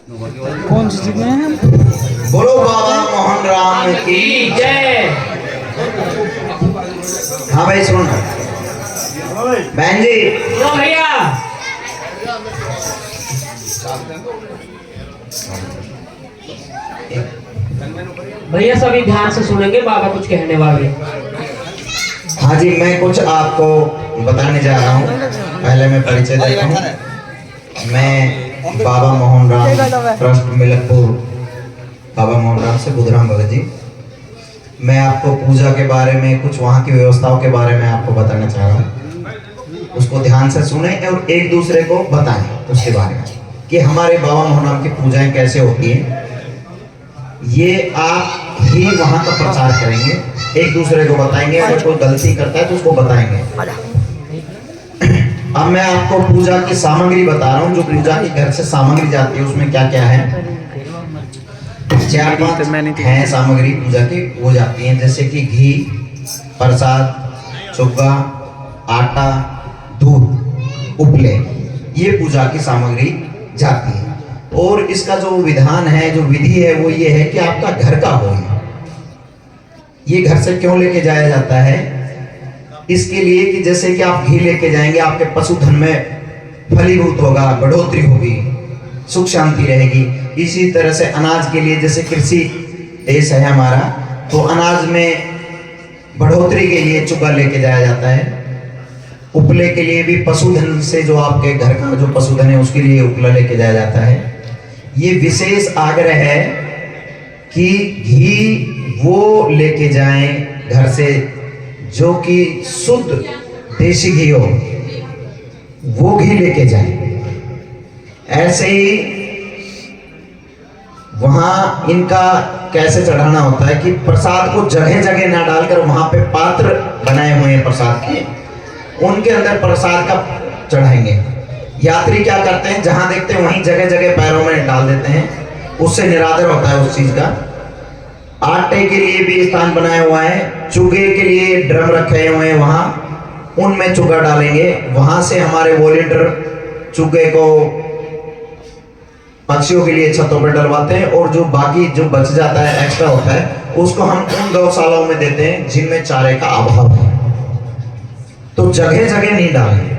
कौन सी चीज में है? बोलो बाबा मोहन राम की जय। हाँ भाई सुन बहन जी। लो भैया। भैया सभी ध्यान से सुनेंगे, बाबा कुछ कहने वाले। हाँ जी, मैं कुछ आपको बताने जा रहा हूँ। पहले मैं परिचय देता हूँ। मैं बाबा मोहन राम ट्रस्ट मिलकपुर, बाबा मोहन राम से बुधराम भगत जी। मैं आपको पूजा के बारे में, कुछ वहाँ की व्यवस्थाओं के बारे में आपको बताना चाह रहा हूँ। उसको ध्यान से सुने और एक दूसरे को बताएं उसके बारे में कि हमारे बाबा मोहन राम की पूजाएं कैसे होती हैं। ये आप ही वहाँ का प्रचार करेंगे, एक दूसरे को बताएंगे। अगर कोई गलती करता है तो उसको बताएंगे। अब मैं आपको पूजा की सामग्री बता रहा हूँ। जो पूजा की घर से सामग्री जाती है उसमें क्या क्या है। 4-5 है सामग्री पूजा की, वो जाती हैं। जैसे कि घी, प्रसाद, चुग्गा, आटा, दूध, उपले, ये पूजा की सामग्री जाती है। और इसका जो विधान है, जो विधि है, वो ये है कि आपका घर का हो। ये घर से क्यों लेके जाया जाता है? इसके लिए कि जैसे कि आप घी लेके जाएंगे, आपके पशुधन में फलीभूत होगा, बढ़ोतरी होगी, सुख शांति रहेगी। इसी तरह से अनाज के लिए, जैसे कृषि देश है हमारा, तो अनाज में बढ़ोतरी के लिए चुग्गा लेके जाया जाता है। उपले के लिए भी पशुधन से, जो आपके घर का जो पशुधन है उसके लिए उपला लेके जाया जाता है। ये विशेष आग्रह है कि घी वो लेके जाएं घर से जो कि शुद्ध देसी घी हो, वो घी लेके जाएं। ऐसे ही वहाँ इनका कैसे चढ़ाना होता है कि प्रसाद को जगह जगह ना डालकर वहाँ पे पात्र बनाए हुए हैं प्रसाद के, उनके अंदर प्रसाद का चढ़ाएंगे। यात्री क्या करते हैं, जहां देखते हैं वहीं जगह जगह पैरों में डाल देते हैं, उससे निरादर होता है उस चीज का। आटे के लिए भी स्थान बनाया हुआ है, चुगे के लिए ड्रम रखे हुए हैं, वहां उनमें चुगा डालेंगे। वहां से हमारे वॉलंटियर चुगे को पक्षियों के लिए छतों पर डलवाते हैं, और जो बाकी जो बच जाता है, एक्स्ट्रा होता है, उसको हम उन गौशालाओं में देते हैं जिनमें चारे का अभाव है। तो जगह जगह नहीं डालें।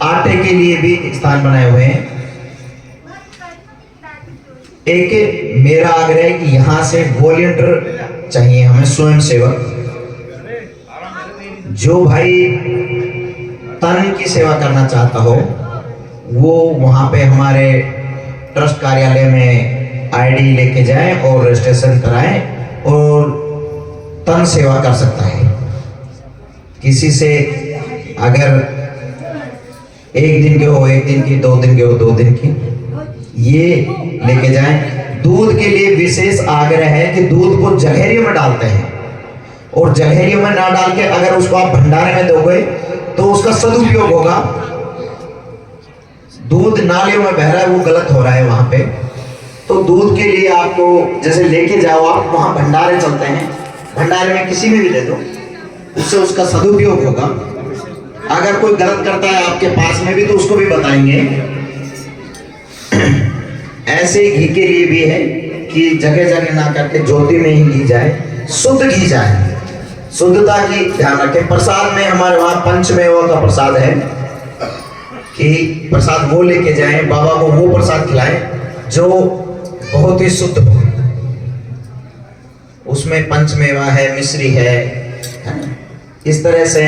आटे के लिए भी स्थान बनाए हुए हैं। एक मेरा आग्रह है कि यहाँ से वॉलंटियर चाहिए हमें, स्वयं सेवक, जो भाई तन की सेवा करना चाहता हो, वो वहाँ पे हमारे ट्रस्ट कार्यालय में आईडी लेके जाए और रजिस्ट्रेशन कराएं और तन सेवा कर सकता है। किसी से अगर 1 दिन के हो 1 दिन की, 2 दिन के हो 2 दिन की, ये लेके जाएं। दूध के लिए विशेष आग्रह है कि दूध को जगहरियों में डालते हैं, और जगहरियों में ना डाल के अगर उसको आप भंडारे में दोगे तो उसका सदुपयोग होगा। दूध नालियों में बह रहा है, वो गलत हो रहा है वहां पे। तो दूध के लिए आपको जैसे लेके जाओ, आप वहां भंडारे चलते हैं, भंडारे में किसी में भी दे दो, उससे उसका सदुपयोग होगा। अगर कोई गलत करता है आपके पास में भी तो उसको भी बताएंगे। ऐसे ही घी के लिए भी है कि जगह जगह ना करके ज्योति में ही घी जाए, शुद्ध घी जाए, शुद्धता की ध्यान रखें। प्रसाद में हमारे वहाँ पंचमेवा का प्रसाद है कि प्रसाद वो लेके जाएं, बाबा को वो प्रसाद खिलाएं जो बहुत ही शुद्ध हो। उसमें पंचमेवा है, मिश्री है ना? इस तरह से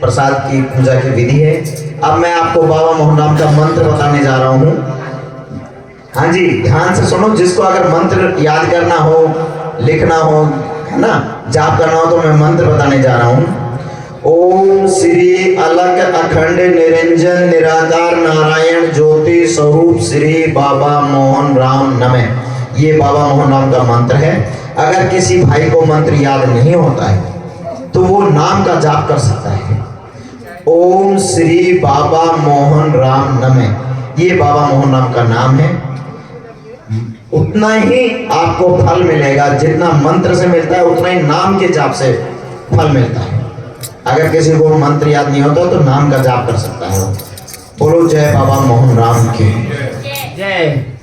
प्रसाद की पूजा की विधि है। अब मैं आपको बाबा मोहन राम का मंत्र बताने जा रहा हूँ। हाँ जी, ध्यान से सुनो। जिसको अगर मंत्र याद करना हो, लिखना हो, है ना, जाप करना हो, तो मैं मंत्र बताने जा रहा हूँ। ओम श्री अलग अखंड निरंजन निराकार नारायण ज्योति स्वरूप श्री बाबा मोहन राम नमः। ये बाबा मोहन राम का मंत्र है। अगर किसी भाई को मंत्र याद नहीं होता है तो वो नाम का जाप कर सकता है। ओम श्री बाबा मोहन राम नमः। ये बाबा मोहन राम का नाम है। उतना ही आपको फल मिलेगा, जितना मंत्र से मिलता है उतना ही नाम के जाप से फल मिलता है। अगर किसी को मंत्र याद नहीं होता तो नाम का जाप कर सकता है। बोलो जय बाबा मोहन राम की जय।